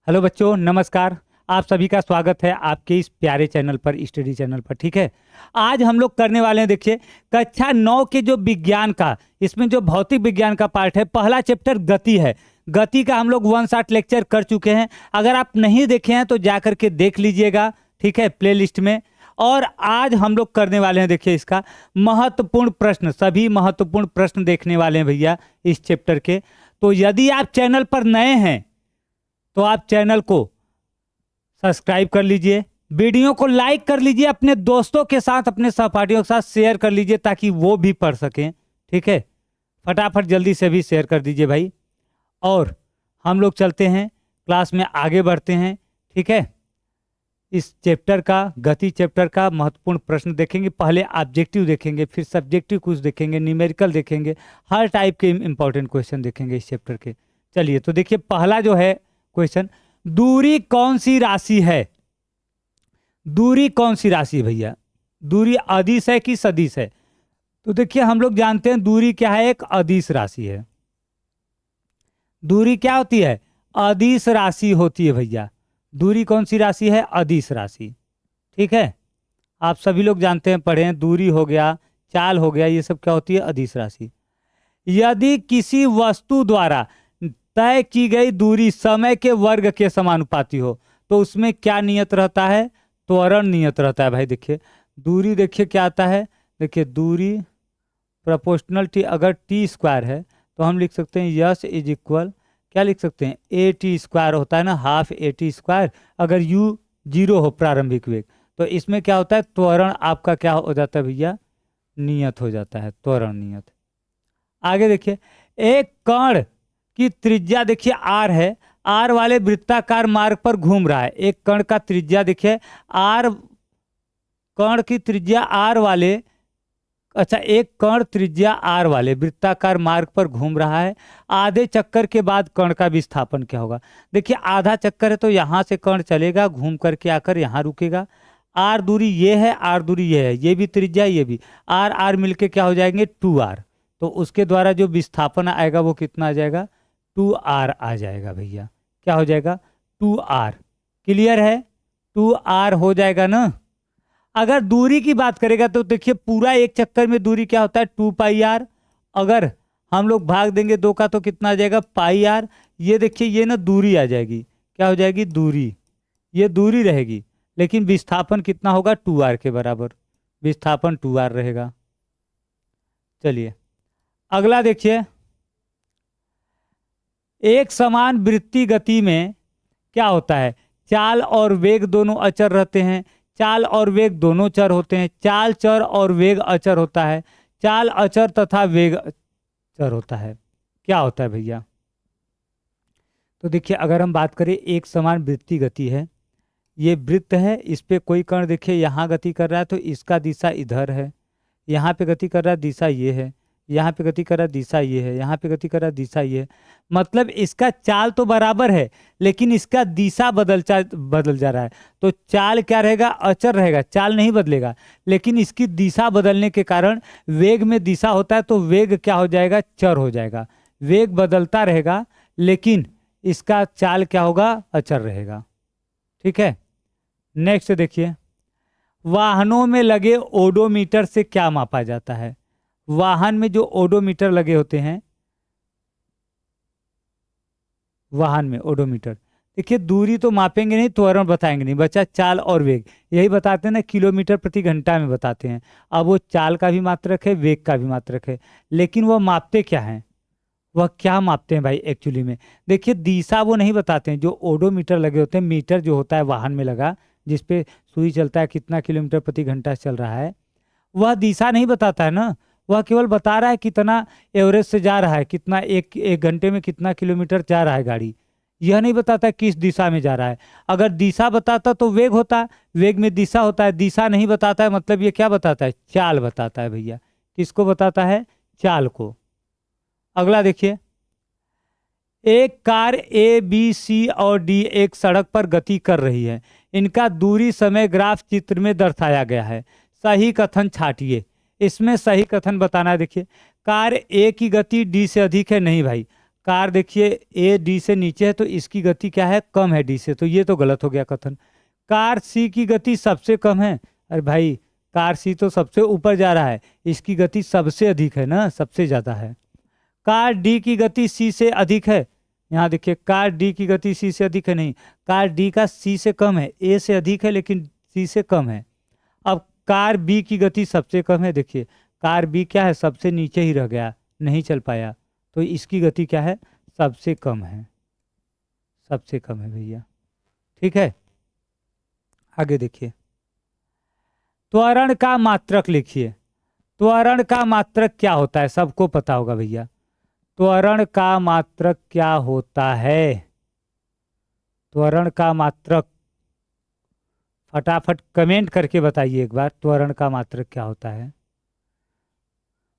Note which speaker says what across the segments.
Speaker 1: Hello बच्चों, नमस्कार। आप सभी का स्वागत है आपके इस प्यारे चैनल पर, स्टडी चैनल पर। ठीक है, आज हम लोग करने वाले हैं, देखिए, कक्षा 9 के जो विज्ञान का, इसमें जो भौतिक विज्ञान का पार्ट है, पहला चैप्टर गति है। गति का हम लोग 1 शॉट लेक्चर कर चुके हैं। अगर आप नहीं देखे हैं तो जा करके देख लीजिएगा, ठीक है, प्लेलिस्ट में। और आज हम लोग करने वाले हैं, देखिए, इसका महत्वपूर्ण प्रश्न, सभी महत्वपूर्ण प्रश्न देखने वाले हैं भैया इस चैप्टर के। तो यदि आप चैनल पर नए हैं तो आप चैनल को सब्सक्राइब कर लीजिए, वीडियो को लाइक कर लीजिए, अपने दोस्तों के साथ, अपने सहपाठियों के साथ शेयर कर लीजिए ताकि वो भी पढ़ सकें। ठीक है, फटाफट जल्दी से भी शेयर कर दीजिए भाई। और हम लोग चलते हैं क्लास में, आगे बढ़ते हैं। ठीक है, इस चैप्टर का, गति चैप्टर का महत्वपूर्ण प्रश्न देखेंगे। पहले ऑब्जेक्टिव देखेंगे, फिर सब्जेक्टिव कुछ देखेंगे, न्यूमेरिकल देखेंगे, हर टाइप के इंपॉर्टेंट क्वेश्चन देखेंगे इस चैप्टर के। चलिए, तो देखिए, पहला जो है क्वेश्चन, दूरी कौन सी राशि है? दूरी कौन सी राशि है भैया? दूरी अदिश है कि सदिश है? तो देखिए, हम लोग जानते हैं दूरी क्या है, एक अदिश राशि है। दूरी क्या होती है? अदिश राशि होती है भैया। दूरी कौन सी राशि है? अदिश राशि। ठीक है, आप सभी लोग जानते हैं, पढ़े हैं। दूरी हो गया, चाल हो गया, ये सब क्या होती है? अदिश राशि। यदि किसी वस्तु द्वारा तय की गई दूरी समय के वर्ग के समानुपाती हो तो उसमें क्या नियत रहता है? त्वरण नियत रहता है भाई। देखिए, दूरी, देखिए क्या आता है, देखिए, दूरी प्रोपोर्शनल टी, अगर टी स्क्वायर है तो हम लिख सकते हैं यस इज इक्वल, क्या लिख सकते हैं, ए टी स्क्वायर होता है ना, हाफ ए टी स्क्वायर। अगर यू 0 हो, प्रारंभिक वेग, तो इसमें क्या होता है? त्वरण आपका क्या हो जाता है भैया? नियत हो जाता है, त्वरण नियत। आगे देखिए, एक कण की त्रिज्या, देखिए, आर है, आर वाले वृत्ताकार मार्ग पर घूम रहा है। एक कण का त्रिज्या, देखिए, आर, कण की त्रिज्या आर वाले, अच्छा, एक कण त्रिज्या आर वाले वृत्ताकार मार्ग पर घूम रहा है। आधे चक्कर के बाद कण का विस्थापन क्या होगा? देखिए, आधा चक्कर है तो यहां से कण चलेगा, घूम करके आकर यहां रुकेगा। आर दूरी ये है, आर दूरी ये है, ये भी त्रिज्या, ये भी, आर आर मिलके क्या हो जाएंगे? 2r। तो उसके द्वारा जो विस्थापन आएगा वो कितना आ जाएगा? 2r आ जाएगा भैया। क्या हो जाएगा? 2r। क्लियर है? 2r हो जाएगा ना। अगर दूरी की बात करेगा तो देखिए, पूरा एक चक्कर में दूरी क्या होता है? 2πr। अगर हम लोग भाग देंगे 2 का तो कितना आ जाएगा? πr। ये देखिए, ये ना दूरी आ जाएगी, क्या हो जाएगी? दूरी, ये दूरी रहेगी, लेकिन विस्थापन कितना होगा? 2r के बराबर विस्थापन 2r रहेगा। चलिए, अगला देखिए, एक समान वृत्तीय गति में क्या होता है? चाल और वेग दोनों अचर रहते हैं, चाल और वेग दोनों चर होते हैं, चाल चर और वेग अचर होता है, चाल अचर तथा वेग चर होता है। क्या होता है भैया? तो देखिए, अगर हम बात करें, एक समान वृत्तीय गति है, ये वृत्त है, इस पे कोई कण देखिए यहाँ गति कर रहा है तो इसका दिशा इधर है, यहाँ पे गति कर रहा है, दिशा ये है, यहाँ पे गति कर रहा है, दिशा ये है, यहाँ पे गति कर रहा है, दिशा ये है। मतलब इसका चाल तो बराबर है लेकिन इसका दिशा बदल जा रहा है। तो चाल क्या रहेगा? अचर रहेगा, चाल नहीं बदलेगा, लेकिन इसकी दिशा बदलने के कारण, वेग में दिशा होता है तो वेग क्या हो जाएगा? चर हो जाएगा। वेग बदलता रहेगा लेकिन इसका चाल क्या होगा? अचर रहेगा। ठीक है, नेक्स्ट देखिए, वाहनों में लगे ओडोमीटर से क्या मापा जाता है? वाहन में जो ओडोमीटर लगे होते हैं, वाहन में ओडोमीटर, देखिए, दूरी तो मापेंगे नहीं, त्वरण बताएंगे नहीं, बचा चाल और वेग। यही बताते हैं ना, किलोमीटर प्रति घंटा में बताते हैं। अब वो चाल का भी मात्रक है, वेग का भी मात्रक है, लेकिन वह मापते क्या हैं? वह क्या मापते हैं भाई एक्चुअली में? देखिए, दिशा वो नहीं बताते हैं। जो ओडोमीटर लगे होते हैं, मीटर जो होता है वाहन में लगा, जिसपे सुई चलता है, कितना किलोमीटर प्रति घंटा चल रहा है, वह दिशा नहीं बताता है ना। वह केवल बता रहा है कितना एवरेज से जा रहा है, कितना एक घंटे में कितना किलोमीटर जा रहा है गाड़ी। यह नहीं बताता किस दिशा में जा रहा है। अगर दिशा बताता तो वेग होता, वेग में दिशा होता है, दिशा नहीं बताता है, मतलब ये क्या बताता है? चाल बताता है भैया। किसको बताता है? चाल को। अगला देखिए, एक कार ए बी सी और डी एक सड़क पर गति कर रही है। इनका दूरी समय ग्राफ चित्र में दर्शाया गया है। सही कथन छाटिए। इसमें सही कथन बताना है। देखिए, कार ए की गति डी से अधिक है, नहीं भाई, कार देखिए ए डी से नीचे है तो इसकी गति क्या है, कम है डी से, तो ये तो गलत हो गया कथन। कार सी की गति सबसे कम है, अरे भाई कार सी तो सबसे ऊपर जा रहा है, इसकी गति सबसे अधिक है ना, सबसे ज़्यादा है। कार डी की गति सी से अधिक है, यहाँ देखिए कार डी की गति सी से अधिक है, नहीं, कार डी का सी से कम है, ए से अधिक है लेकिन सी से कम है। अब कार बी की गति सबसे कम है, देखिए कार बी क्या है, सबसे नीचे ही रह गया, नहीं चल पाया, तो इसकी गति क्या है, सबसे कम है, सबसे कम है भैया। ठीक है, आगे देखिए, त्वरण का मात्रक लिखिए। त्वरण का मात्रक क्या होता है, सबको पता होगा भैया। त्वरण का मात्रक क्या होता है, त्वरण का मात्रक फटाफट कमेंट करके बताइए एक बार, त्वरण का मात्रक क्या होता है।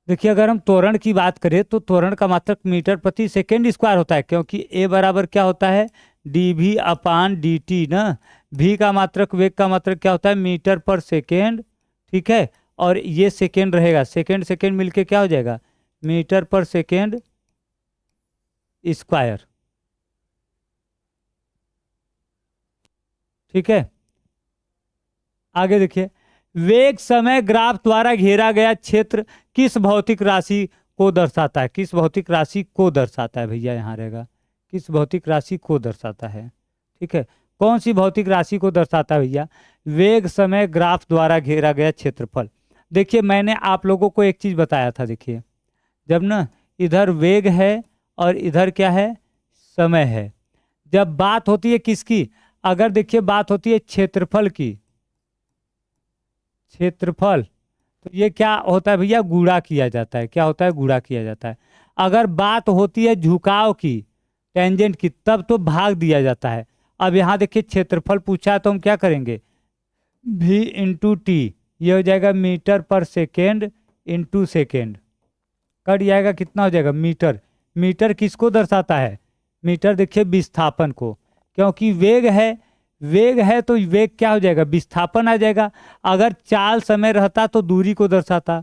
Speaker 1: देखिए अगर हम त्वरण की बात करें तो त्वरण का मात्रक मीटर प्रति सेकेंड स्क्वायर होता है, क्योंकि ए बराबर क्या होता है, D V upon D T ना। भी का मात्रक, वेग का मात्रक क्या होता है, मीटर पर सेकेंड, ठीक है, और ये सेकेंड रहेगा, सेकेंड सेकेंड मिलके क्या हो जाएगा, मीटर पर सेकेंड स्क्वायर। ठीक है, आगे देखिए, वेग समय ग्राफ द्वारा घेरा गया क्षेत्र किस भौतिक राशि को दर्शाता है, किस भौतिक राशि को दर्शाता है भैया, यहाँ रहेगा किस भौतिक राशि को दर्शाता है। ठीक है, कौन सी भौतिक राशि को दर्शाता है भैया, वेग समय ग्राफ द्वारा घेरा गया क्षेत्रफल। देखिए मैंने आप लोगों को एक चीज बताया था, देखिए जब ना इधर वेग है और इधर क्या है, समय है, जब बात होती है किसकी, अगर देखिए बात होती है क्षेत्रफल की, क्षेत्रफल, तो ये क्या होता है भैया, गुणा किया जाता है, क्या होता है, गुणा किया जाता है। अगर बात होती है झुकाव की, टेंजेंट की, तब तो भाग दिया जाता है। अब यहाँ देखिए क्षेत्रफल पूछा है तो हम क्या करेंगे, v इंटू टी, ये हो जाएगा मीटर पर सेकेंड इंटू सेकेंड, कट जाएगा, कितना हो जाएगा, मीटर। मीटर किसको दर्शाता है, मीटर देखिए विस्थापन को, क्योंकि वेग है तो वेग क्या हो जाएगा, विस्थापन आ जाएगा। अगर चाल समय रहता तो दूरी को दर्शाता,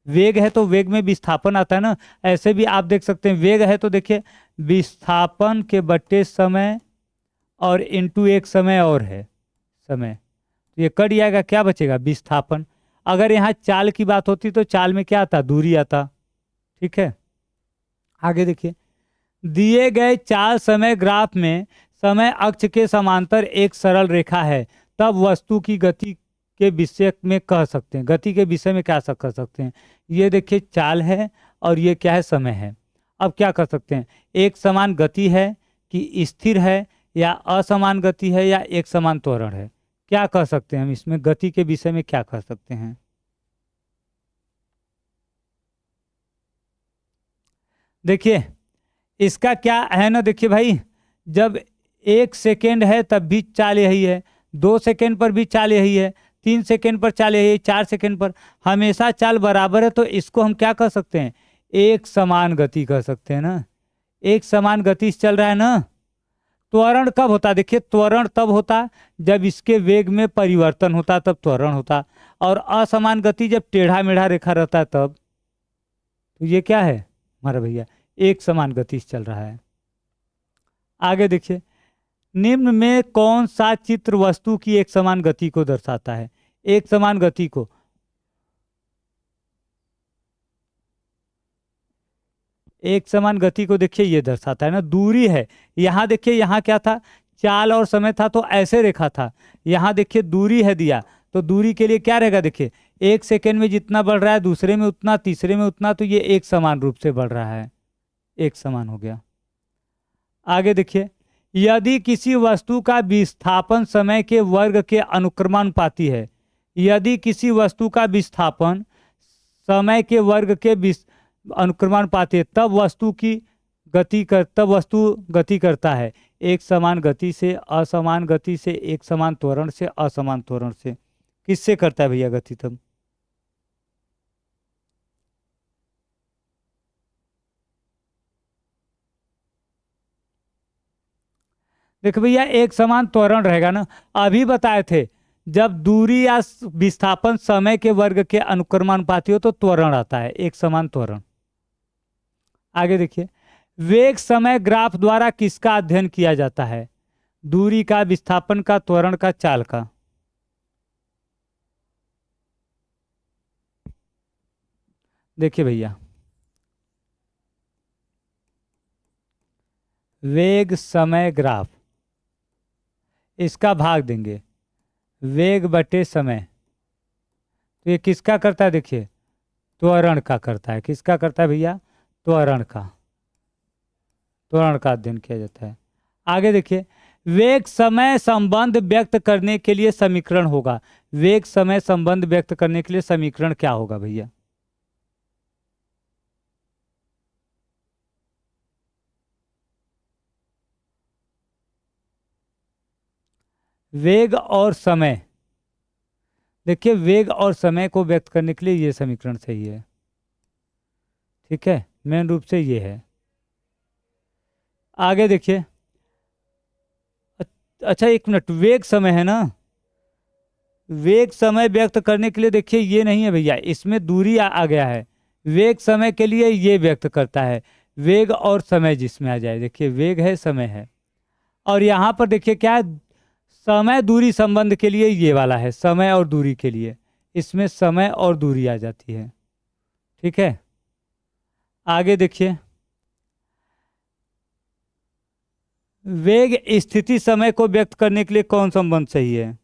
Speaker 1: वेग है तो वेग में विस्थापन आता है ना। ऐसे भी आप देख सकते हैं, वेग है तो देखिए विस्थापन के बट्टे समय और इंटू एक समय और है समय, तो ये कट जाएगा, क्या बचेगा, विस्थापन। अगर यहाँ चाल की बात होती तो चाल में क्या आता, दूरी आता। ठीक है, आगे देखिए, दिए गए चाल समय ग्राफ में समय अक्ष के समांतर एक सरल रेखा है, तब वस्तु की गति के विषय में कह सकते हैं, गति के विषय में क्या कह सकते हैं। ये देखिए चाल है और ये क्या है, समय है। अब क्या कर सकते हैं, एक समान गति है कि स्थिर है, या असमान गति है, या एक समान त्वरण है, क्या कह सकते हैं हम इसमें, गति के विषय में क्या कह सकते हैं। देखिए इसका क्या है ना, देखिए भाई जब 1 सेकेंड है तब भी चाल यही है, 2 सेकेंड पर भी चाल यही है, 3 सेकेंड पर चाल यही है, 4 सेकेंड पर हमेशा चाल बराबर है, तो इसको हम क्या कर सकते हैं, एक समान गति कह सकते हैं ना, एक समान गति से चल रहा है ना। त्वरण कब होता, देखिए त्वरण तब होता जब इसके वेग में परिवर्तन होता, तब त्वरण होता, और असमान गति जब टेढ़ा मेढ़ा रेखा रहता है तब। तो ये क्या है हमारा भैया, एक समान गति से चल रहा है। आगे देखिए, निम्न में कौन सा चित्र वस्तु की एक समान गति को दर्शाता है, एक समान गति को, एक समान गति को देखिए ये दर्शाता है ना, दूरी है, यहाँ देखिए यहाँ क्या था, चाल और समय था तो ऐसे रेखा था, यहाँ देखिए दूरी है दिया, तो दूरी के लिए क्या रहेगा, देखिए 1 सेकेंड में जितना बढ़ रहा है दूसरे में उतना, तीसरे में उतना, तो ये एक समान रूप से बढ़ रहा है, एक समान हो गया। आगे देखिए, यदि किसी वस्तु का विस्थापन समय के वर्ग के अनुक्रमानुपाती है, यदि किसी वस्तु का विस्थापन समय के वर्ग के अनुक्रमानुपाती है, तब वस्तु गति करता है, एक समान गति से, असमान गति से, एक समान त्वरण से, असमान त्वरण से। किससे करता है भैया गति तब, देखो भैया एक समान त्वरण रहेगा ना, अभी बताए थे जब दूरी या विस्थापन समय के वर्ग के अनुक्रमानुपाती हो तो त्वरण आता है, एक समान त्वरण। आगे देखिए, वेग समय ग्राफ द्वारा किसका अध्ययन किया जाता है? दूरी का, विस्थापन का, त्वरण का, चाल का? देखिए भैया, वेग समय ग्राफ, इसका भाग देंगे वेग बटे समय, तो ये किसका करता है? देखिए, त्वरण का करता है। किसका करता है भैया? त्वरण का। त्वरण का अध्ययन किया जाता है। आगे देखिए, वेग समय संबंध व्यक्त करने के लिए समीकरण होगा। वेग समय संबंध व्यक्त करने के लिए समीकरण क्या होगा भैया? वेग और समय, देखिए वेग और समय को व्यक्त करने के लिए ये समीकरण सही है। ठीक है, मेन रूप से ये है। आगे देखिए, अच्छा एक मिनट, वेग समय है ना, वेग समय व्यक्त करने के लिए देखिए ये नहीं है भैया, इसमें दूरी आ गया है। वेग समय के लिए ये व्यक्त करता है। वेग और समय जिसमें आ जाए, देखिए वेग है, समय है, और यहाँ पर देखिए क्या है, समय दूरी संबंध के लिए ये वाला है, समय और दूरी के लिए, इसमें समय और दूरी आ जाती है। ठीक है, आगे देखिए, वेग स्थिति समय को व्यक्त करने के लिए कौन संबंध सही है?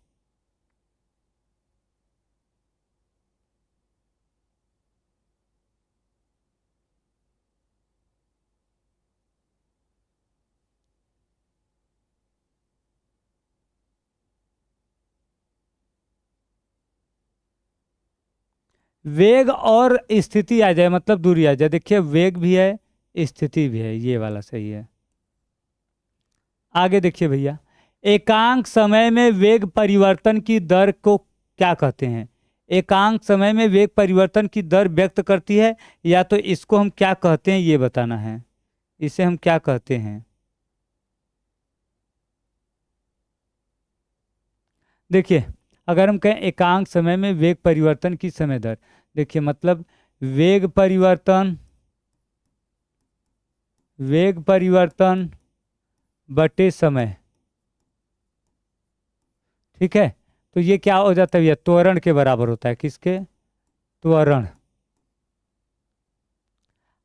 Speaker 1: वेग और स्थिति आ जाए मतलब दूरी आ जाए, देखिए वेग भी है, स्थिति भी है, ये वाला सही है। आगे देखिए भैया, एकांक समय में वेग परिवर्तन की दर को क्या कहते हैं? एकांक समय में वेग परिवर्तन की दर व्यक्त करती है, या तो इसको हम क्या कहते हैं ये बताना है। इसे हम क्या कहते हैं? देखिए, अगर हम कहें एकांक समय में वेग परिवर्तन की समय दर, देखिए मतलब वेग परिवर्तन, वेग परिवर्तन बटे समय। ठीक है, तो ये क्या हो जाता है? ये त्वरण के बराबर होता है। किसके? त्वरण।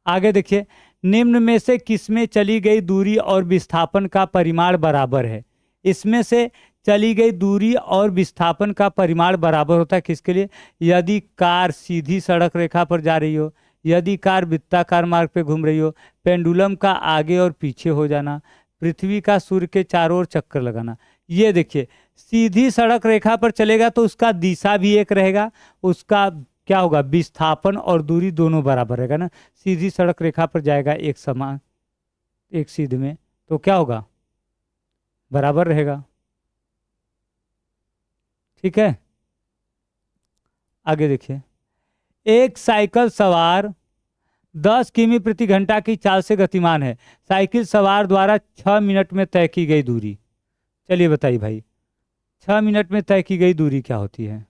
Speaker 1: आगे देखिए, निम्न में से किसमें चली गई दूरी और विस्थापन का परिमाण बराबर है? इसमें से चली गई दूरी और विस्थापन का परिमाण बराबर होता है किसके लिए? यदि कार सीधी सड़क रेखा पर जा रही हो, यदि कार वृत्ताकार मार्ग पे घूम रही हो, पेंडुलम का आगे और पीछे हो जाना, पृथ्वी का सूर्य के चारों ओर चक्कर लगाना। ये देखिए, सीधी सड़क रेखा पर चलेगा तो उसका दिशा भी एक रहेगा, उसका क्या होगा? विस्थापन और दूरी दोनों बराबर रहेगा ना। सीधी सड़क रेखा पर जाएगा एक समान, एक सीध में, तो क्या होगा? बराबर रहेगा। ठीक है, आगे देखिए, एक साइकिल सवार 10 किमी प्रति घंटा की चाल से गतिमान है। साइकिल सवार द्वारा 6 मिनट में तय की गई दूरी, चलिए बताइए भाई, 6 मिनट में तय की गई दूरी क्या होती है?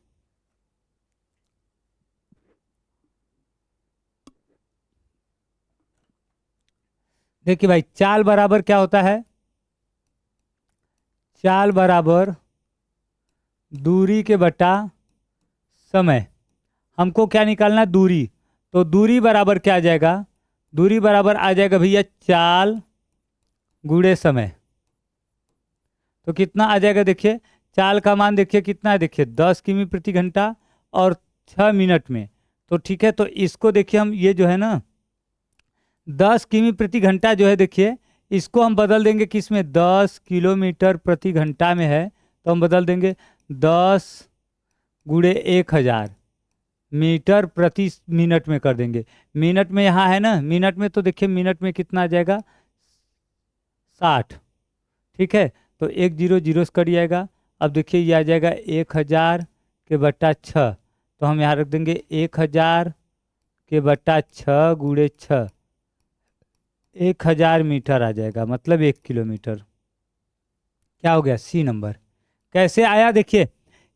Speaker 1: देखिए भाई, चाल बराबर क्या होता है? चाल बराबर दूरी के बटा समय। हमको क्या निकालना है? दूरी। तो दूरी बराबर क्या आ जाएगा? दूरी बराबर आ जाएगा भैया चाल गुणे समय। तो कितना आ जाएगा? देखिए, चाल का मान देखिए कितना है, देखिए 10 किमी प्रति घंटा और 6 मिनट में। तो ठीक है, तो इसको देखिए हम, ये जो है ना 10 किमी प्रति घंटा जो है, देखिए इसको हम बदल देंगे किस में? 10 किलोमीटर प्रति घंटा में है, तो हम बदल देंगे 10 गुणे 1000 मीटर प्रति मिनट में कर देंगे। मिनट में यहाँ है ना, मिनट में तो देखिए मिनट में कितना आ जाएगा? 60। ठीक है, तो 1 0 0 से कट जाएगा। अब देखिए ये आ जाएगा 1000 के बट्टा 6, तो हम यहाँ रख देंगे 1000 के बट्टा 6 गुणे 6, 1000 मीटर आ जाएगा, मतलब 1 किलोमीटर। क्या हो गया? C number. कैसे आया? देखिए,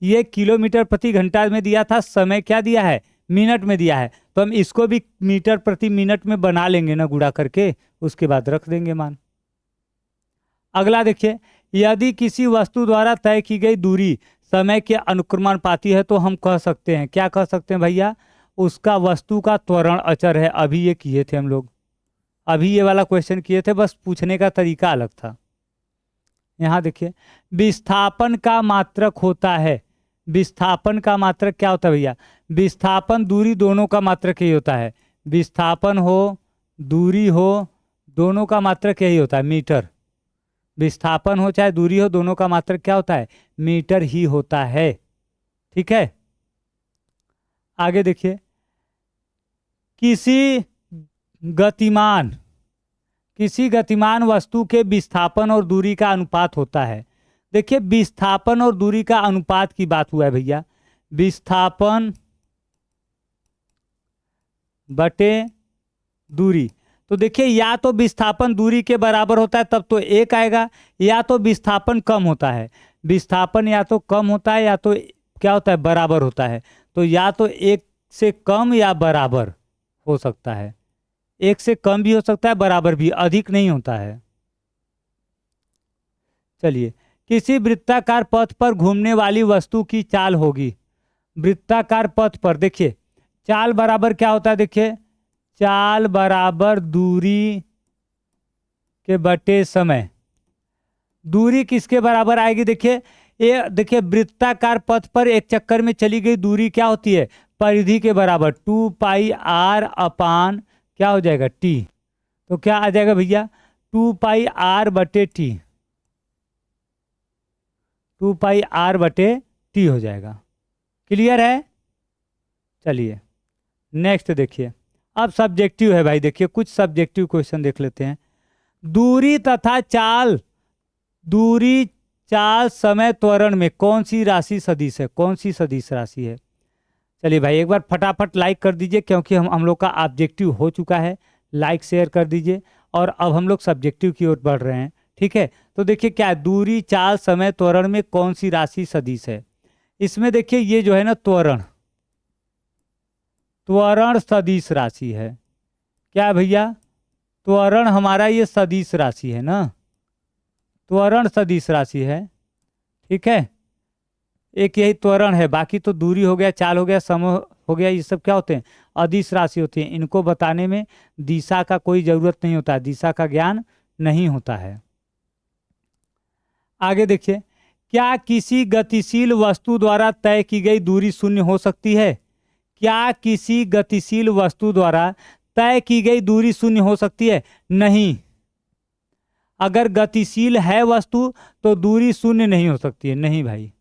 Speaker 1: ये किलोमीटर प्रति घंटा में दिया था, समय क्या दिया है? मिनट में दिया है, तो हम इसको भी मीटर प्रति मिनट में बना लेंगे ना गुणा करके, उसके बाद रख देंगे मान। अगला देखिए, यदि किसी वस्तु द्वारा तय की गई दूरी समय के अनुक्रमानुपाती है तो हम कह सकते हैं, क्या कह सकते हैं भैया, उसका वस्तु का त्वरण अचर है। अभी ये किए थे हम लोग, अभी ये वाला क्वेश्चन किए थे, बस पूछने का तरीका अलग था। यहाँ देखिए, विस्थापन का मात्रक होता है। विस्थापन का मात्रक क्या होता है भैया, विस्थापन दूरी दोनों का मात्रक यही होता है। विस्थापन हो दूरी हो दोनों का मात्रक यही होता है, मीटर। विस्थापन हो चाहे दूरी हो, दोनों का मात्रक क्या होता है, मीटर ही होता है। ठीक है, आगे देखिए, किसी गतिमान वस्तु के विस्थापन और दूरी का अनुपात होता है। देखिए, विस्थापन और दूरी का अनुपात की बात हुआ है भैया, विस्थापन बटे दूरी। तो देखिए, या तो विस्थापन दूरी के बराबर होता है तब तो 1 आएगा, या तो विस्थापन कम होता है। विस्थापन या तो कम होता है या तो क्या होता है, बराबर होता है। तो या तो 1 से कम या बराबर हो सकता है, 1 से कम भी हो सकता है, बराबर भी, अधिक नहीं होता है। चलिए, किसी वृत्ताकार पथ पर घूमने वाली वस्तु की चाल होगी। वृत्ताकार पथ पर देखिए, चाल बराबर क्या होता है, देखिए चाल बराबर दूरी के बटे समय। दूरी किसके बराबर आएगी, देखिए ये देखिए, वृत्ताकार पथ पर एक चक्कर में चली गई दूरी क्या होती है, परिधि के बराबर 2πr अपान क्या हो जाएगा, टी। तो क्या आ जाएगा भैया, 2πr बटे टी, 2πr बटे टी हो जाएगा। क्लियर है। चलिए नेक्स्ट देखिए, अब सब्जेक्टिव है भाई, देखिए कुछ सब्जेक्टिव क्वेश्चन देख लेते हैं। दूरी तथा चाल, दूरी चाल समय त्वरण में कौन सी राशि सदिश है, कौन सी सदिश राशि है। चलिए भाई, एक बार फटाफट लाइक कर दीजिए, क्योंकि हम लोग का ऑब्जेक्टिव हो चुका है। लाइक शेयर कर दीजिए, और अब हम लोग सब्जेक्टिव की ओर बढ़ रहे हैं। ठीक है, तो देखिए क्या है, दूरी चाल समय त्वरण में कौन सी राशि सदिश है। इसमें देखिए ये जो है ना, त्वरण, त्वरण सदिश राशि है। क्या है भैया, त्वरण हमारा ये सदिश राशि है ना, त्वरण सदिश राशि है। ठीक है, एक यही त्वरण है, बाकी तो दूरी हो गया, चाल हो गया, समय हो गया, ये सब क्या होते हैं, अदिश राशि होती है। इनको बताने में दिशा का कोई जरूरत नहीं होता, दिशा का ज्ञान नहीं होता है। आगे देखिए, क्या किसी गतिशील वस्तु द्वारा तय की गई दूरी शून्य हो सकती है। क्या किसी गतिशील वस्तु द्वारा तय की गई दूरी शून्य हो सकती है, नहीं। अगर गतिशील है वस्तु तो दूरी शून्य नहीं हो सकती है, नहीं भाई।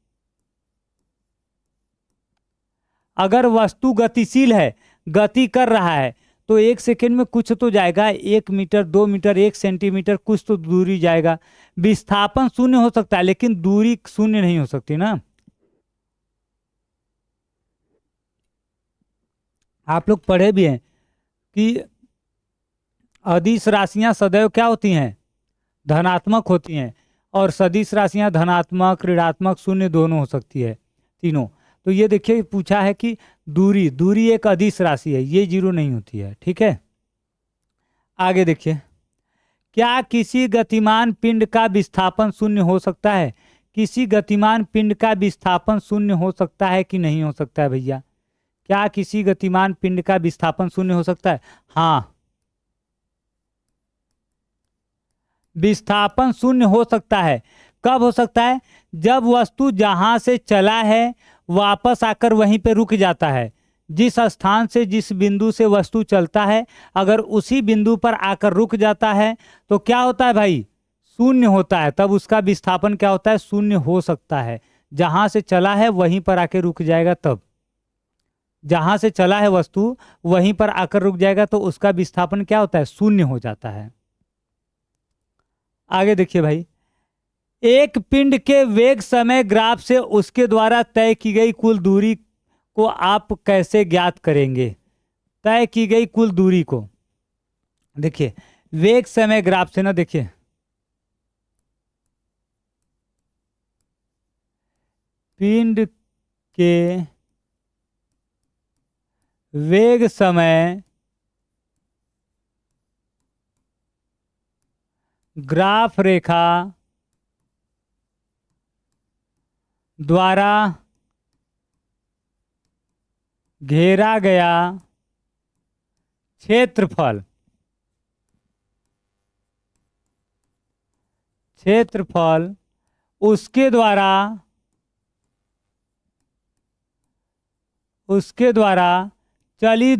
Speaker 1: अगर वस्तु गतिशील है, गति कर रहा है, तो 1 सेकेंड में कुछ तो जाएगा, 1 मीटर 2 मीटर 1 सेंटीमीटर कुछ तो दूरी जाएगा। विस्थापन शून्य हो सकता है, लेकिन दूरी शून्य नहीं हो सकती ना। आप लोग पढ़े भी हैं कि अदिश राशियां सदैव क्या होती हैं, धनात्मक होती हैं, और सदिश राशियां धनात्मक, ऋणात्मक, शून्य दोनों हो सकती है, तीनों। तो ये देखिए पूछा है कि दूरी, दूरी एक अदिश राशि है, ये जीरो नहीं होती है। ठीक है, आगे देखिए, क्या किसी गतिमान पिंड का विस्थापन शून्य हो सकता है। किसी गतिमान पिंड का विस्थापन शून्य हो सकता है कि नहीं हो सकता है भैया, क्या किसी गतिमान पिंड का विस्थापन शून्य हो सकता है। हाँ, विस्थापन शून्य हो सकता है। कब हो सकता है, जब वस्तु जहां से चला है वापस आकर वहीं पे रुक जाता है। जिस स्थान से, जिस बिंदु से वस्तु चलता है, अगर उसी बिंदु पर आकर रुक जाता है तो क्या होता है भाई, शून्य होता है। तब उसका विस्थापन क्या होता है, शून्य हो सकता है। जहां से चला है वहीं पर आके रुक जाएगा, तब जहां से चला है वस्तु वहीं पर आकर रुक जाएगा तो उसका विस्थापन क्या होता है, शून्य हो जाता है। आगे देखिए भाई, एक पिंड के वेग समय ग्राफ से उसके द्वारा तय की गई कुल दूरी को आप कैसे ज्ञात करेंगे। तय की गई कुल दूरी को देखिए, वेग समय ग्राफ से ना, देखिए पिंड के वेग समय ग्राफ रेखा द्वारा घेरा गया क्षेत्रफल उसके द्वारा चली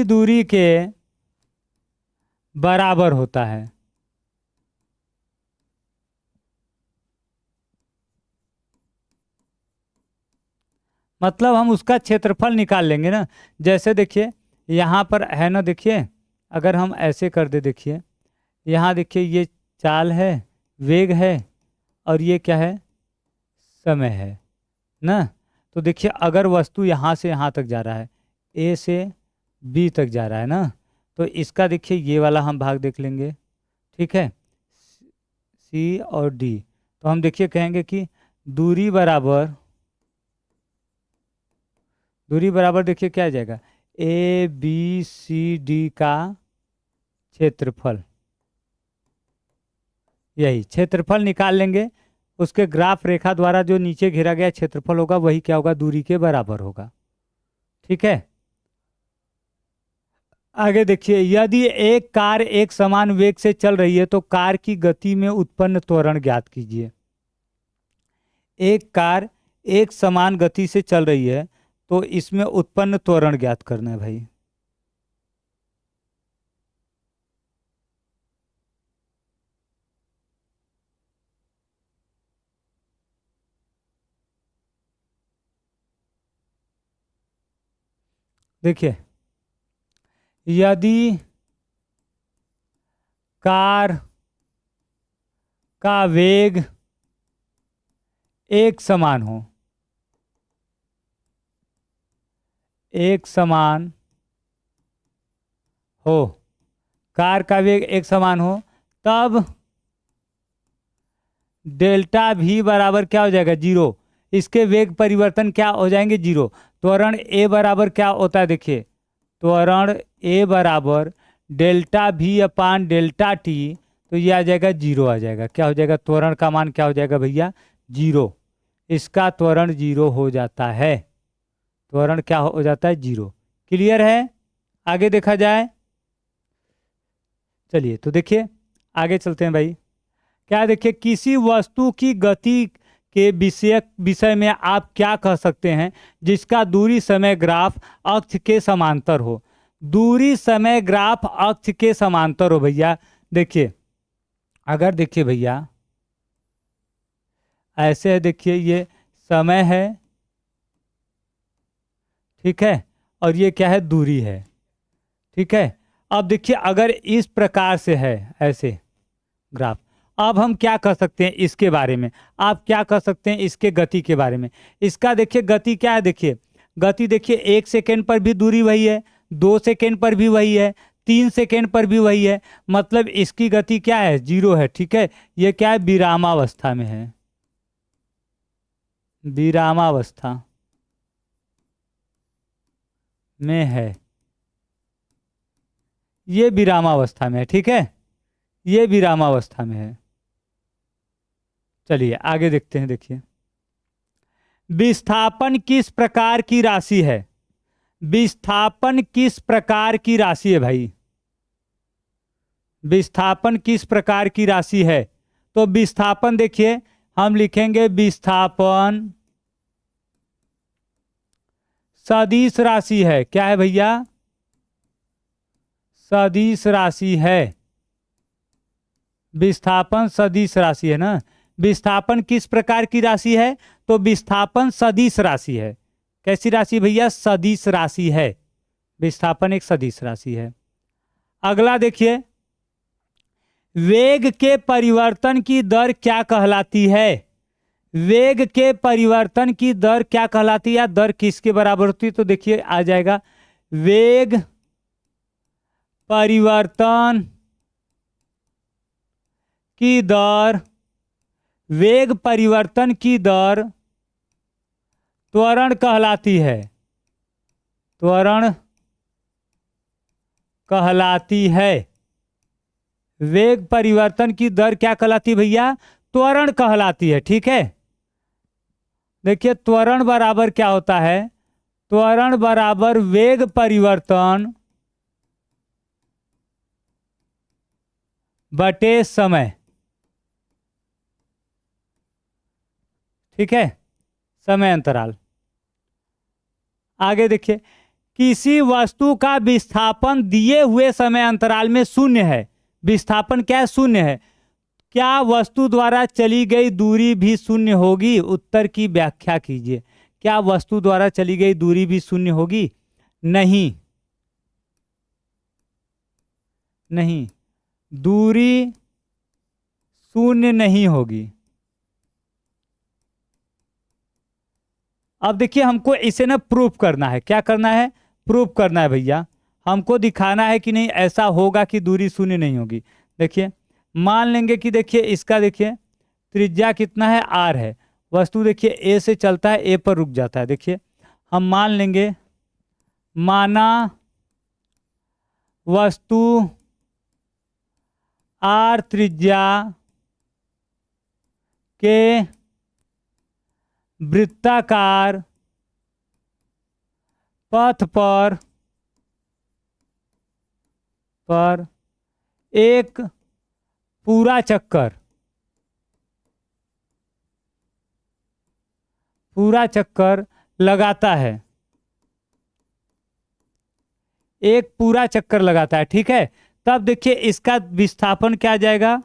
Speaker 1: दूरी के बराबर होता है। मतलब हम उसका क्षेत्रफल निकाल लेंगे ना। जैसे देखिए यहाँ पर है ना, देखिए अगर हम ऐसे कर दे, देखिए यहाँ देखिए ये चाल है, वेग है, और ये क्या है, समय है ना। तो देखिए अगर वस्तु यहाँ से यहाँ तक जा रहा है, ए से बी तक जा रहा है ना, तो इसका देखिए ये वाला हम भाग देख लेंगे, ठीक है, सी और डी। तो हम देखिए कहेंगे कि दूरी बराबर देखिए क्या आ जाएगा, ए बी सी डी का क्षेत्रफल। यही क्षेत्रफल निकाल लेंगे, उसके ग्राफ रेखा द्वारा जो नीचे घेरा गया क्षेत्रफल होगा वही क्या होगा, दूरी के बराबर होगा। ठीक है, आगे देखिए, यदि एक कार एक समान वेग से चल रही है तो कार की गति में उत्पन्न त्वरण ज्ञात कीजिए। एक कार एक समान गति से चल रही है तो इसमें उत्पन्न त्वरण ज्ञात करना है भाई। देखिए यदि कार का वेग एक समान हो, कार का वेग एक समान हो, तब डेल्टा भी बराबर क्या हो जाएगा, जीरो। इसके वेग परिवर्तन क्या हो जाएंगे, जीरो। त्वरण ए बराबर क्या होता है, देखिए त्वरण ए बराबर डेल्टा भी अपान डेल्टा टी, तो ये आ जाएगा जीरो, आ जाएगा। क्या हो जाएगा, त्वरण का मान क्या हो जाएगा भैया, जीरो। इसका त्वरण जीरो हो जाता है, त्वरण क्या हो जाता है, जीरो। क्लियर है, आगे देखा जाए। चलिए तो देखिए आगे चलते हैं भाई। क्या देखिए, किसी वस्तु की गति के विषय में आप क्या कह सकते हैं जिसका दूरी समय ग्राफ अक्ष के समांतर हो। दूरी समय ग्राफ अक्ष के समांतर हो भैया। देखिए अगर देखिए भैया ऐसे है, देखिए ये समय है, ठीक है, और ये क्या है, दूरी है, ठीक है। अब देखिए अगर इस प्रकार से है ऐसे ग्राफ, अब हम क्या कर सकते हैं इसके बारे में, आप क्या कर सकते हैं इसके गति के बारे में। इसका देखिए गति क्या है, देखिए गति देखिए 1 सेकेंड पर भी दूरी वही है, 2 सेकेंड पर भी वही है, 3 सेकेंड पर भी वही है, मतलब इसकी गति क्या है, जीरो है। ठीक है, ये क्या है, विरामावस्था में है, विरामावस्था में है, ये विरामावस्था में है, ठीक है, ये विरामावस्था में है। चलिए आगे देखते हैं। देखिए विस्थापन किस प्रकार की राशि है, विस्थापन किस प्रकार की राशि है भाई, विस्थापन किस प्रकार की राशि है। तो विस्थापन देखिए हम लिखेंगे विस्थापन सदिश राशि है। क्या है भैया, सदिश राशि है, विस्थापन सदिश राशि है ना। विस्थापन किस प्रकार की राशि है, तो विस्थापन सदिश राशि है। कैसी राशि भैया, सदिश राशि है, विस्थापन एक सदिश राशि है। अगला देखिए, वेग के परिवर्तन की दर क्या कहलाती है, वेग के परिवर्तन की दर क्या कहलाती है, या दर किसके बराबर होती है। तो देखिए आ जाएगा वेग परिवर्तन की दर, वेग परिवर्तन की दर त्वरण कहलाती है, त्वरण कहलाती है। वेग परिवर्तन की दर क्या कहलाती है भैया? त्वरण कहलाती है। ठीक है, देखिए त्वरण बराबर क्या होता है? त्वरण बराबर वेग परिवर्तन बटे समय। ठीक है, समय अंतराल। आगे देखिए, किसी वस्तु का विस्थापन दिए हुए समय अंतराल में शून्य है। विस्थापन क्या है? शून्य है। क्या वस्तु द्वारा चली गई दूरी भी शून्य होगी? उत्तर की व्याख्या कीजिए। क्या वस्तु द्वारा चली गई दूरी भी शून्य होगी? नहीं, नहीं, दूरी शून्य नहीं होगी। अब देखिए, हमको इसे ना प्रूफ करना है। क्या करना है? प्रूफ करना है भैया। हमको दिखाना है कि नहीं ऐसा होगा कि दूरी शून्य नहीं होगी। देखिए, मान लेंगे कि देखिए इसका देखिए त्रिज्या कितना है? आर है। वस्तु देखिए ए से चलता है, ए पर रुक जाता है। देखिए हम मान लेंगे, माना वस्तु आर त्रिज्या के वृत्ताकार पथ पर एक पूरा चक्कर लगाता है। एक पूरा चक्कर लगाता है। ठीक है, तब देखिए इसका विस्थापन क्या आ जाएगा?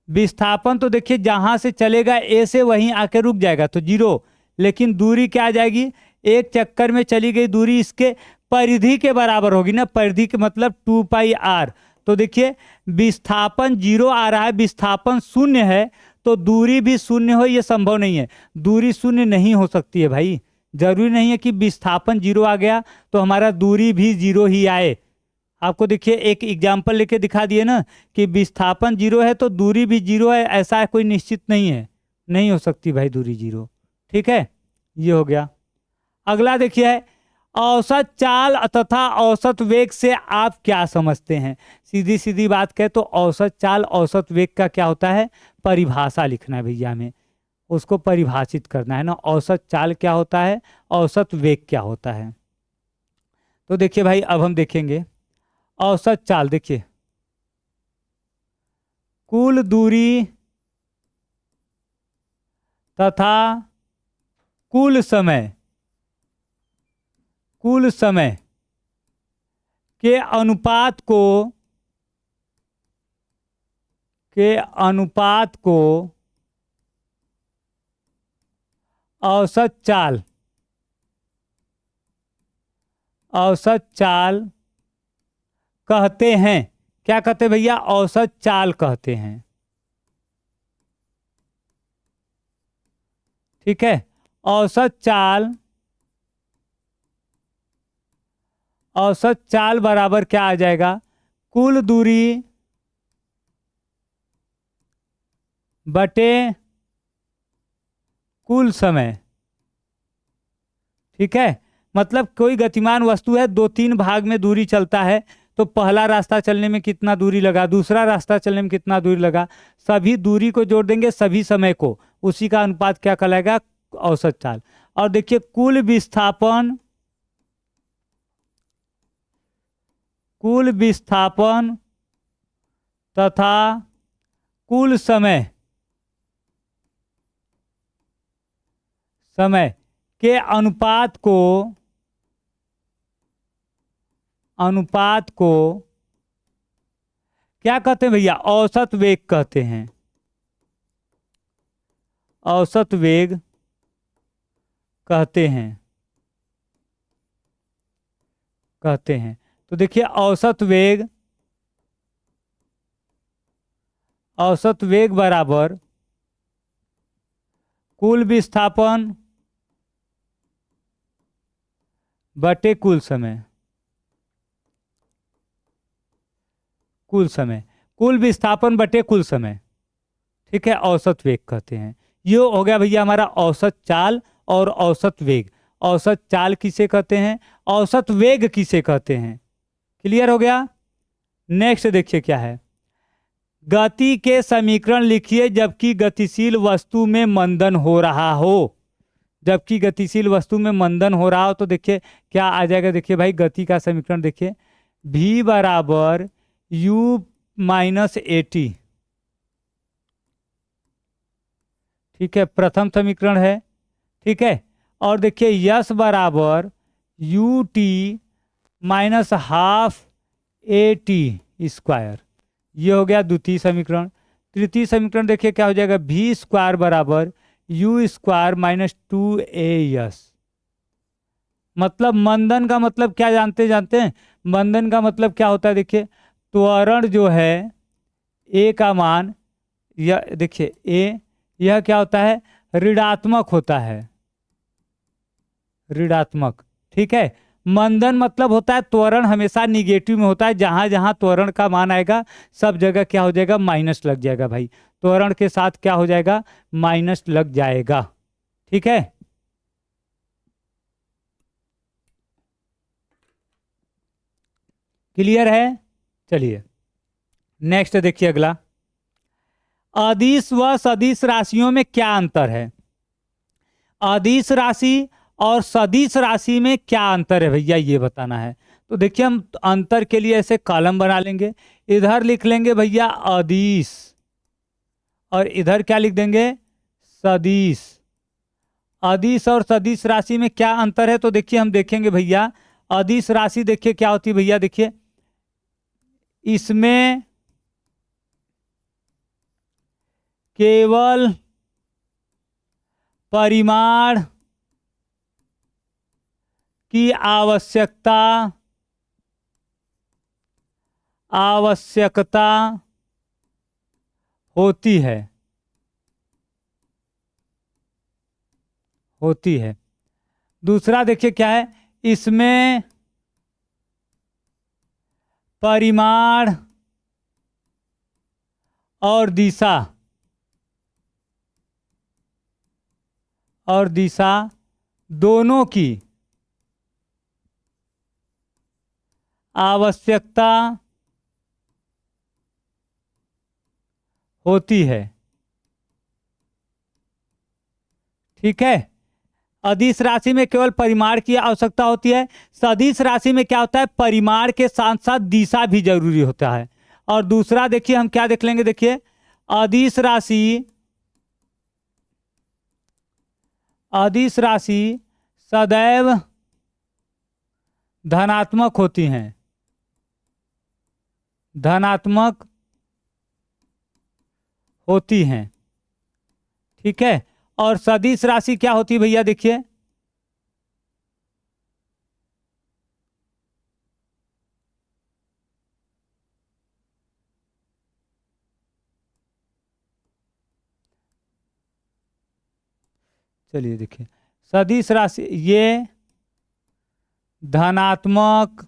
Speaker 1: विस्थापन तो देखिए जहां से चलेगा ए से वहीं आके रुक जाएगा तो 0। लेकिन दूरी क्या आ जाएगी? एक चक्कर में चली गई दूरी इसके परिधि के बराबर होगी ना। परिधि के मतलब 2πr। तो देखिए विस्थापन 0 आ रहा है, विस्थापन शून्य है, तो दूरी भी शून्य हो ये संभव नहीं है। दूरी शून्य नहीं हो सकती है भाई। जरूरी नहीं है कि विस्थापन 0 आ गया तो हमारा दूरी भी 0 ही आए। आपको देखिए एक एग्जाम्पल लेके दिखा दिए ना कि विस्थापन 0 है तो दूरी भी 0 है, ऐसा कोई निश्चित नहीं है। नहीं हो सकती भाई दूरी 0। ठीक है, ये हो गया। अगला देखिए है औसत चाल तथा औसत वेग से आप क्या समझते हैं? सीधी सीधी बात कहें तो औसत चाल औसत वेग का क्या होता है? परिभाषा लिखना है भैया, हमें उसको परिभाषित करना है ना। औसत चाल क्या होता है, औसत वेग क्या होता है। तो देखिए भाई अब हम देखेंगे औसत चाल। देखिए कुल दूरी तथा कुल समय के अनुपात को औसत चाल कहते हैं। क्या कहते हैं भैया? औसत चाल कहते हैं। ठीक है, औसत चाल बराबर क्या आ जाएगा? कुल दूरी बटे कुल समय। ठीक है, मतलब कोई गतिमान वस्तु है, 2-3 भाग में दूरी चलता है, तो पहला रास्ता चलने में कितना दूरी लगा, दूसरा रास्ता चलने में कितना दूरी लगा, सभी दूरी को जोड़ देंगे, सभी समय को, उसी का अनुपात क्या कहलाएगा? औसत चाल। और देखिए कुल विस्थापन तथा कुल समय के अनुपात को क्या कहते हैं भैया? औसत वेग कहते हैं। औसत वेग कहते हैं। तो देखिए औसत वेग बराबर कुल विस्थापन बटे कुल समय। कुल विस्थापन बटे कुल समय। ठीक है, औसत वेग कहते हैं। ये हो गया भैया हमारा औसत चाल और औसत वेग। औसत चाल किसे कहते हैं, औसत वेग किसे कहते हैं। क्लियर हो गया। नेक्स्ट देखिए क्या है, गति के समीकरण लिखिए जबकि गतिशील वस्तु में मंदन हो रहा हो। जबकि गतिशील वस्तु में मंदन हो रहा हो तो देखिए क्या आ जाएगा। देखिए भाई गति का समीकरण देखिए, v बराबर u माइनस AT। ठीक है, प्रथम समीकरण है। ठीक है, और देखिए यस बराबर ut माइनस हाफ AT²। ये हो गया द्वितीय समीकरण। तृतीय समीकरण देखिए क्या हो जाएगा, v² बराबर u² माइनस 2as। मतलब मंदन का मतलब क्या जानते हैं, मंदन का मतलब क्या होता है। देखिए त्वरण जो है a का मान, यह देखिए a, यह क्या होता है, ऋणात्मक होता है, ऋणात्मक। ठीक है, मंदन मतलब होता है त्वरण हमेशा निगेटिव में होता है। जहां जहां त्वरण का मान आएगा सब जगह क्या हो जाएगा, माइनस लग जाएगा भाई। त्वरण के साथ क्या हो जाएगा, माइनस लग जाएगा। ठीक है, क्लियर है। चलिए नेक्स्ट देखिए अगला, अदिश व सदिश राशियों में क्या अंतर है। अदिश राशि और सदिश राशि में क्या अंतर है भैया, ये बताना है। तो देखिए हम अंतर के लिए ऐसे कॉलम बना लेंगे। इधर लिख लेंगे भैया अदिश, और इधर क्या लिख देंगे, सदिश। अदिश और सदिश राशि में क्या अंतर है, तो देखिए हम देखेंगे भैया, अदिश राशि देखिए क्या होती है भैया, देखिए इसमें केवल परिमाण की आवश्यकता होती है। दूसरा देखिए क्या है, इसमें परिमाण और दिशा दोनों की आवश्यकता होती है। ठीक है, अदिश राशि में केवल परिमाण की आवश्यकता होती है। सदिश राशि में क्या होता है, परिमाण के साथ साथ दिशा भी जरूरी होता है। और दूसरा देखिए हम क्या देख लेंगे, देखिए अदिश राशि सदैव धनात्मक होती हैं, धनात्मक होती हैं। ठीक है, और सदिश राशि क्या होती है भैया, देखिए चलिए देखिए सदिश राशि ये धनात्मक,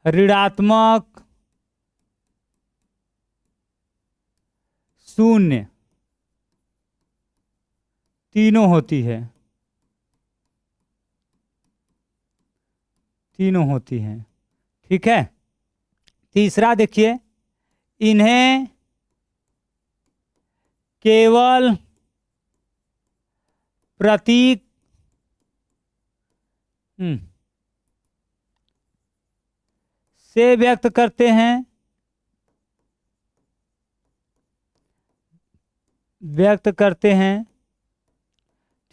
Speaker 1: ऋणात्मक, शून्य तीनों होती है, तीनों होती हैं। ठीक है, तीसरा देखिए इन्हें केवल प्रतीक से व्यक्त करते हैं,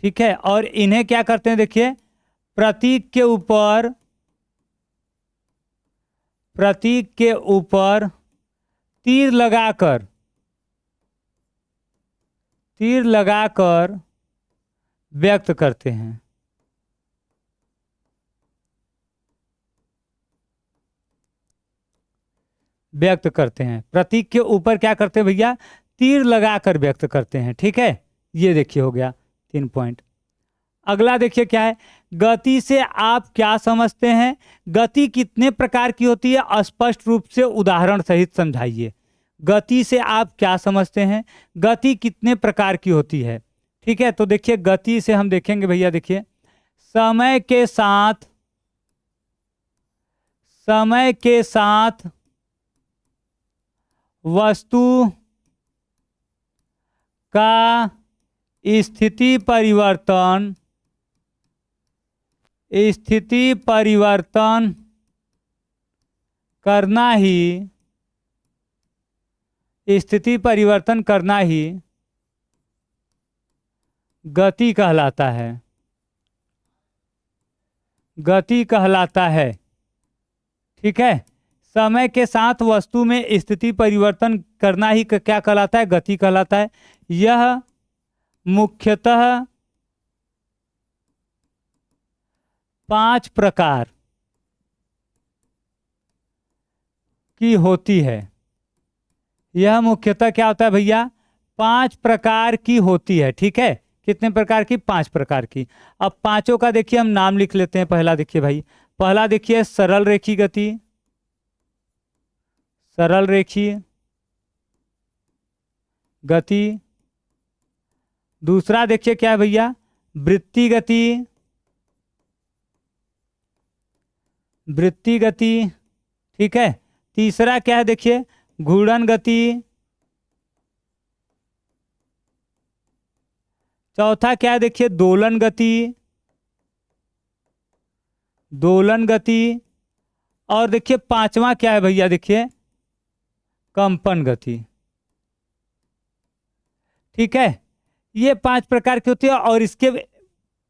Speaker 1: ठीक है, और इन्हें क्या करते हैं, देखिए प्रतीक के ऊपर तीर लगाकर व्यक्त करते हैं। प्रतीक के ऊपर क्या करते हैं भैया, तीर लगाकर व्यक्त करते हैं। ठीक है, ये देखिए हो गया 3 पॉइंट। अगला देखिए क्या है, गति से आप क्या समझते हैं। गति कितने प्रकार की होती है, स्पष्ट रूप से उदाहरण सहित समझाइए। गति से आप क्या समझते हैं, गति कितने प्रकार की होती है। ठीक है, तो देखिए गति से हम देखेंगे भैया, देखिए समय के साथ वस्तु का स्थिति परिवर्तन करना ही गति कहलाता है। ठीक है, समय के साथ वस्तु में स्थिति परिवर्तन करना ही क्या कहलाता है? गति कहलाता है। यह मुख्यतः 5 प्रकार की होती है। यह मुख्यतः क्या होता है भैया? 5 प्रकार की होती है। ठीक है, कितने प्रकार की? 5 प्रकार की। अब पांचों का देखिए हम नाम लिख लेते हैं। पहला देखिए भाई, पहला देखिए सरल रेखीय गति, सरल रेखीय गति। दूसरा देखिए क्या है भैया? वृत्तीय गति, वृत्तीय गति। ठीक है, तीसरा क्या है देखिए? घूर्णन गति। चौथा क्या है देखिए? दोलन गति, दोलन गति। और देखिए पांचवा क्या है भैया? देखिए कंपन गति। ठीक है, ये 5 प्रकार की होती है। और इसके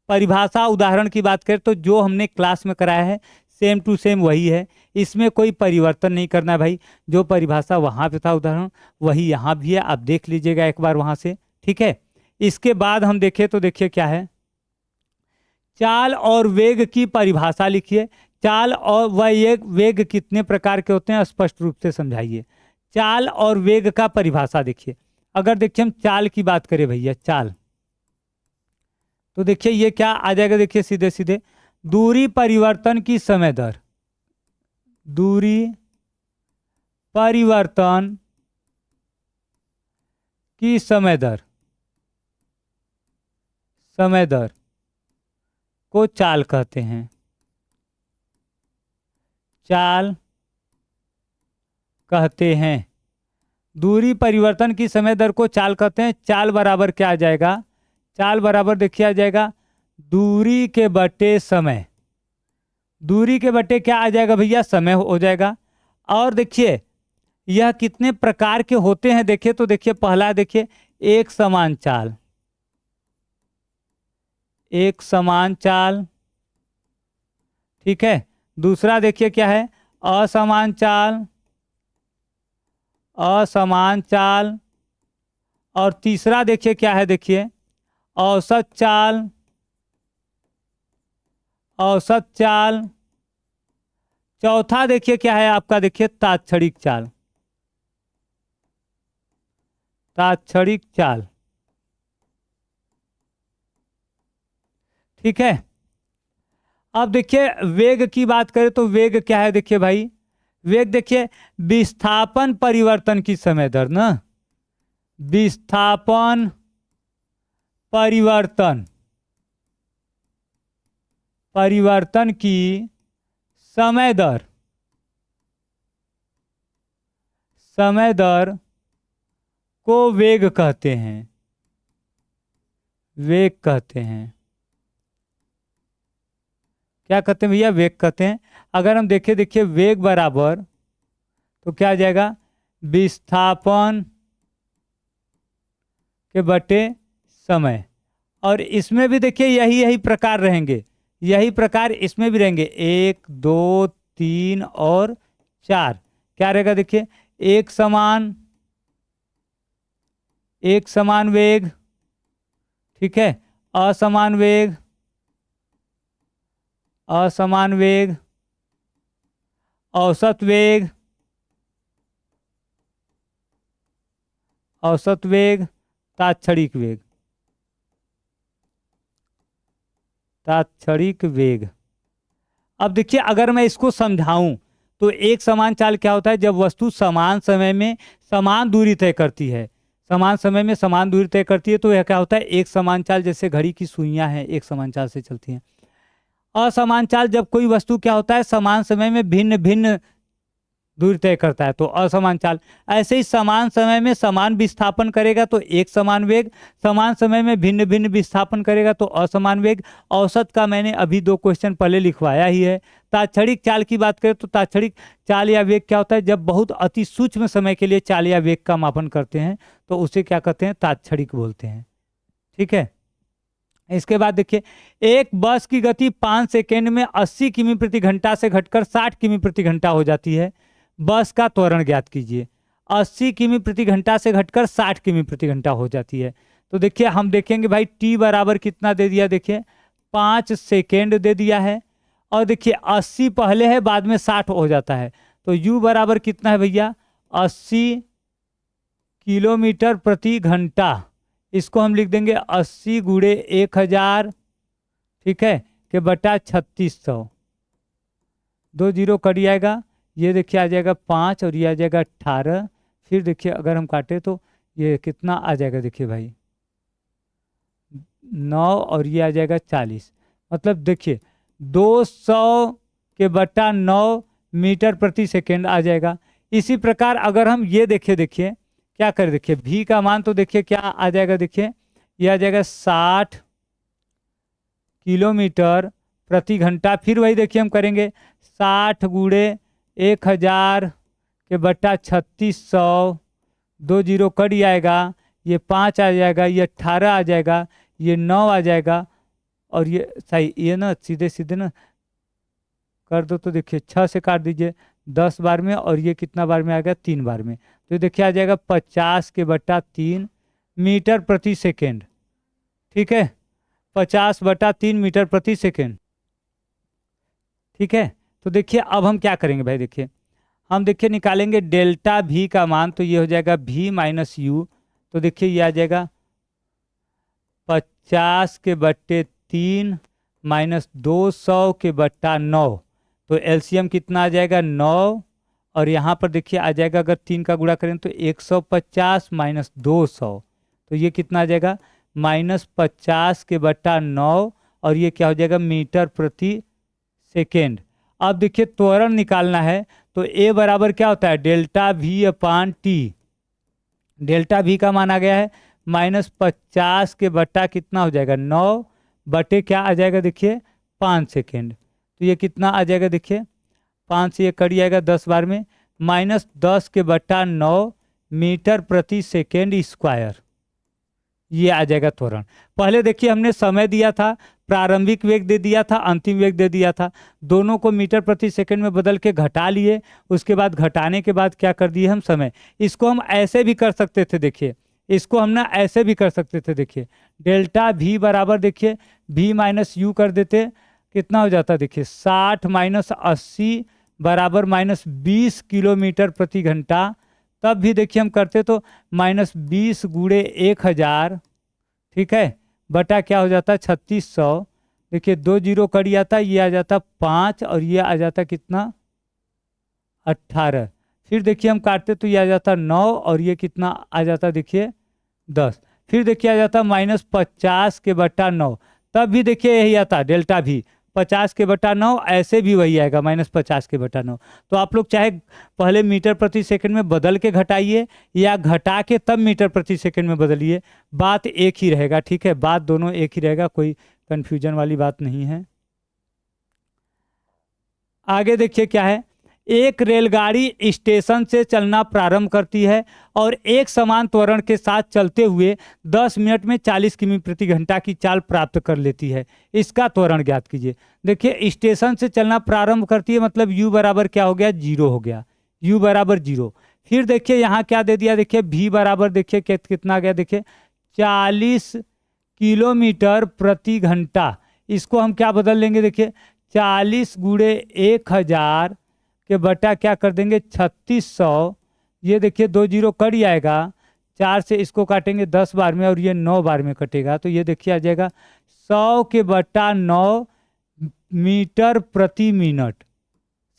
Speaker 1: परिभाषा उदाहरण की बात करें तो जो हमने क्लास में कराया है सेम टू सेम वही है, इसमें कोई परिवर्तन नहीं करना है भाई। जो परिभाषा वहाँ पे था उदाहरण, वही यहाँ भी है, आप देख लीजिएगा एक बार वहाँ से। ठीक है, इसके बाद हम देखें तो देखिए क्या है? चाल और वेग की परिभाषा लिखिए। चाल और वेग कितने प्रकार के होते हैं स्पष्ट रूप से समझाइए। चाल और वेग का परिभाषा देखिए। अगर देखिए हम चाल की बात करें भैया, चाल, तो देखिए ये क्या आ जाएगा? देखिए सीधे सीधे दूरी परिवर्तन की समय दर, दूरी परिवर्तन की समय दर, समय दर को चाल कहते हैं। चाल कहते हैं। दूरी परिवर्तन की समय दर को चाल कहते हैं। चाल बराबर क्या आ जाएगा? चाल बराबर देखिए आ जाएगा दूरी के बटे समय। दूरी के बटे क्या आ जाएगा भैया? समय हो जाएगा। और देखिए यह कितने प्रकार के होते हैं देखिए, तो देखिए पहला देखिए एक समान चाल, एक समान चाल। ठीक है, दूसरा देखिए क्या है? असमान चाल, असमान चाल। और तीसरा देखिए क्या है? देखिए औसत चाल, औसत चाल। चौथा देखिए क्या है आपका? देखिए तात्क्षणिक चाल, तात्क्षणिक चाल। ठीक है, अब देखिए वेग की बात करें तो वेग क्या है? देखिए भाई, वेग देखिए विस्थापन परिवर्तन की समय दर ना, विस्थापन परिवर्तन की समय दर, समय दर को वेग कहते हैं, वेग कहते हैं। क्या कहते हैं भैया? वेग कहते हैं। अगर हम देखें, देखिए वेग बराबर तो क्या आ जाएगा? विस्थापन के बटे समय। और इसमें भी देखिए यही प्रकार रहेंगे, यही प्रकार इसमें भी रहेंगे। 1 2 3 और 4 क्या रहेगा? देखिए एक समान वेग। ठीक है, असमान वेग, असमान वेग, औसत वेग, औसत वेग, तात्क्षणिक वेग, तात्क्षणिक वेग। अब देखिए अगर मैं इसको समझाऊं तो एक समान चाल क्या होता है? जब वस्तु समान समय में समान दूरी तय करती है, समान समय में समान दूरी तय करती है, तो यह क्या होता है, एक समान चाल, जैसे घड़ी की सुइयां हैं एक समान चाल से चलती हैं। असमान चाल, जब कोई वस्तु क्या होता है, समान समय में भिन्न भिन्न दूरी तय करता है, तो असमान चाल। ऐसे ही समान समय में समान विस्थापन करेगा तो एक समान वेग, समान समय में भिन्न भिन्न विस्थापन करेगा तो असमान वेग। औसत का मैंने अभी 2 क्वेश्चन पहले लिखवाया ही है। तात्क्षणिक चाल की बात करें तो तात्क्षणिक चाल या वेग क्या होता है, जब बहुत अति सूक्ष्म समय के लिए चाल या वेग का मापन करते हैं तो उसे क्या कहते हैं, तात्क्षणिक बोलते हैं। ठीक है। इसके बाद देखिए, एक बस की गति 5 सेकेंड में 80 किमी प्रति घंटा से घटकर 60 किमी प्रति घंटा हो जाती है। बस का त्वरण ज्ञात कीजिए। 80 किमी प्रति घंटा से घटकर 60 किमी प्रति घंटा हो जाती है। तो देखिए हम देखेंगे भाई टी बराबर कितना दे दिया, देखिए 5 सेकेंड दे दिया है, और देखिए 80 पहले है बाद में 60 हो जाता है, तो यू बराबर कितना है भैया, 80 किलोमीटर प्रति घंटा। इसको हम लिख देंगे 80 गुणे 1000, ठीक है, के बटा 3600। 2 जीरो कट जाएगा, ये देखिए आ जाएगा 5 और ये आ जाएगा 18। फिर देखिए अगर हम काटे तो ये कितना आ जाएगा, देखिए भाई 9 और ये आ जाएगा 40। मतलब देखिए 200 के बटा 9 मीटर प्रति सेकेंड आ जाएगा। इसी प्रकार अगर हम ये देखिए क्या करें, देखिए v का मान तो देखिए क्या आ जाएगा, देखिए ये आ जाएगा 60 किलोमीटर प्रति घंटा। फिर वही देखिए हम करेंगे 60 गुणे 1000 के बटा 3600। 2 जीरो कट जाएगा, ये 5 आ जाएगा, ये 18 आ जाएगा, ये 9 आ जाएगा, और ये सही, ये ना सीधे सीधे ना कर दो तो देखिए 6 से काट दीजिए 10 बार में, और ये कितना बार में आ गया, 3 बार में, तो देखिए आ जाएगा 50 के बटा 3 मीटर प्रति सेकेंड। ठीक है, 50 बटा 3 मीटर प्रति सेकेंड। ठीक है, तो देखिए अब हम क्या करेंगे भाई, देखिए हम देखिए निकालेंगे डेल्टा v का मान, तो ये हो जाएगा v माइनस यू। तो देखिए ये आ जाएगा 50 के बट्टे 3 माइनस 200 के बट्टा 9, तो एलसीएम कितना आ जाएगा 9, और यहाँ पर देखिए आ जाएगा अगर 3 का गुणा करें तो 150 माइनस 200, तो ये कितना आ जाएगा माइनस 50 के बट्टा 9, और ये क्या हो जाएगा मीटर प्रति सेकेंड। अब देखिए त्वरण निकालना है, तो a बराबर क्या होता है, डेल्टा v अपान टी। डेल्टा v का मान आ गया है माइनस 50 के बट्टा कितना हो जाएगा 9 बटे क्या आ जाएगा, देखिए 5 सेकेंड। तो ये कितना आ जाएगा, देखिए 5 से ये कट जाएगा 10 बार में, माइनस 10 के बट्टा 9 मीटर प्रति सेकेंड स्क्वायर। ये आ जाएगा त्वरण। पहले देखिए हमने समय दिया था, प्रारंभिक वेग दे दिया था, अंतिम वेग दे दिया था, दोनों को मीटर प्रति सेकंड में बदल के घटा लिए। उसके बाद घटाने के बाद क्या कर दिए हम, समय। इसको हम ऐसे भी कर सकते थे, देखिए इसको हम ना ऐसे भी कर सकते थे, देखिए डेल्टा v बराबर देखिए v माइनस यू कर देते, कितना हो जाता, देखिए 60 माइनस 80 बराबर माइनस 20 किलोमीटर प्रति घंटा। तब भी देखिए हम करते तो माइनस 20 गुणे 1000, ठीक है, बटा क्या हो जाता है 3600। देखिए 2 जीरो कट जाता, ये आ जाता 5 और ये आ जाता कितना 18। फिर देखिए हम काटते तो ये आ जाता 9 और ये कितना आ जाता, देखिए 10। फिर देखिए आ जाता माइनस 50 के बट्टा 9, तब भी देखिए यही आता डेल्टा भी 50 के बटा 9, ऐसे भी वही आएगा माइनस 50 के बटा 9। तो आप लोग चाहे पहले मीटर प्रति सेकंड में बदल के घटाइए या घटा के तब मीटर प्रति सेकंड में बदलिए, बात एक ही रहेगा। ठीक है, बात दोनों एक ही रहेगा, कोई कंफ्यूजन वाली बात नहीं है। आगे देखिए क्या है, एक रेलगाड़ी स्टेशन से चलना प्रारंभ करती है और एक समान त्वरण के साथ चलते हुए 10 मिनट में 40 किमी प्रति घंटा की चाल प्राप्त कर लेती है। इसका त्वरण ज्ञात कीजिए। देखिए स्टेशन से चलना प्रारंभ करती है, मतलब u बराबर क्या हो गया, 0 हो गया, u बराबर 0। फिर देखिए यहाँ क्या दे दिया, देखिए v बराबर देखिए कितना गया, देखिए 40 किलोमीटर प्रति घंटा। इसको हम क्या बदल लेंगे, देखिए 40 गुणे 1000 के बटा क्या कर देंगे 3600। ये देखिए 2 जीरो कट जाएगा, 4 से इसको काटेंगे 10 बार में और ये 9 बार में कटेगा, तो ये देखिए आ जाएगा 100 के बटा 9 मीटर प्रति मिनट,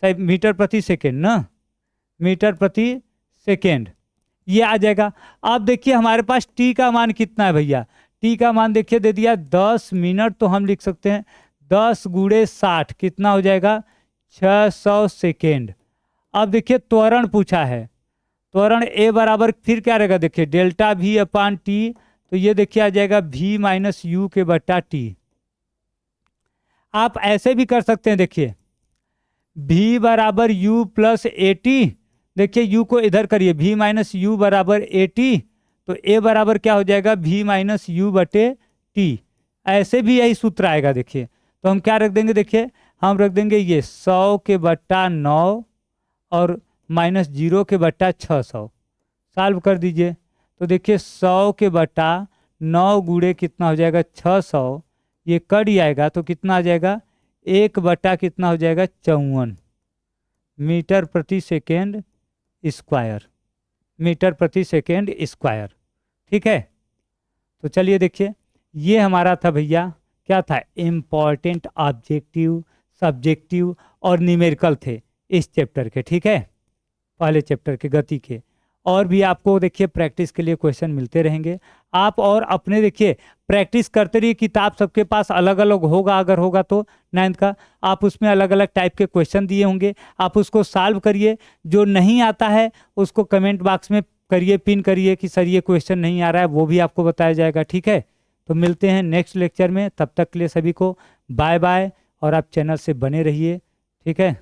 Speaker 1: सही मीटर प्रति सेकेंड ना, मीटर प्रति सेकेंड। ये आ जाएगा। अब देखिए हमारे पास टी का मान कितना है भैया, टी का मान देखिए दे दिया 10 मिनट, तो हम लिख सकते हैं 10 गुणे 60 कितना हो जाएगा 600 सेकेंड। अब देखिए त्वरण पूछा है, त्वरण ए बराबर फिर क्या रहेगा, देखिए डेल्टा वी अपान टी, तो ये देखिए आ जाएगा v माइनस यू के बट्टा टी। आप ऐसे भी कर सकते हैं, देखिए v बराबर u प्लस ए टी, देखिए u को इधर करिए, v माइनस यू बराबर ए टी, तो a बराबर क्या हो जाएगा v माइनस यू बटे टी। ऐसे भी यही सूत्र आएगा। देखिए तो हम क्या रख देंगे, देखिए हम रख देंगे ये 100 के बट्टा 9 और माइनस 0 के बट्टा 600, सॉल्व कर दीजिए। तो देखिए 100 के बट्टा 9 गुणे कितना हो जाएगा 600, ये कट आएगा तो कितना आ जाएगा 1 बट्टा कितना हो जाएगा 54 मीटर प्रति सेकेंड स्क्वायर, मीटर प्रति सेकेंड स्क्वायर। ठीक है, तो चलिए देखिए ये हमारा था भैया, क्या था, इम्पॉर्टेंट ऑब्जेक्टिव, सब्जेक्टिव और न्यूमेरिकल थे इस चैप्टर के। ठीक है, पहले चैप्टर के गति के। और भी आपको देखिए प्रैक्टिस के लिए क्वेश्चन मिलते रहेंगे, आप और अपने देखिए प्रैक्टिस करते रहिए। किताब सबके पास अलग अलग होगा, अगर होगा तो 9th का आप उसमें अलग अलग टाइप के क्वेश्चन दिए होंगे, आप उसको सॉल्व करिए। जो नहीं आता है उसको कमेंट बॉक्स में करिए, पिन करिए कि सर ये क्वेश्चन नहीं आ रहा है, वो भी आपको बताया जाएगा। ठीक है, तो मिलते हैं नेक्स्ट लेक्चर में, तब तक के लिए सभी को बाय बाय, और आप चैनल से बने रहिए। ठीक है।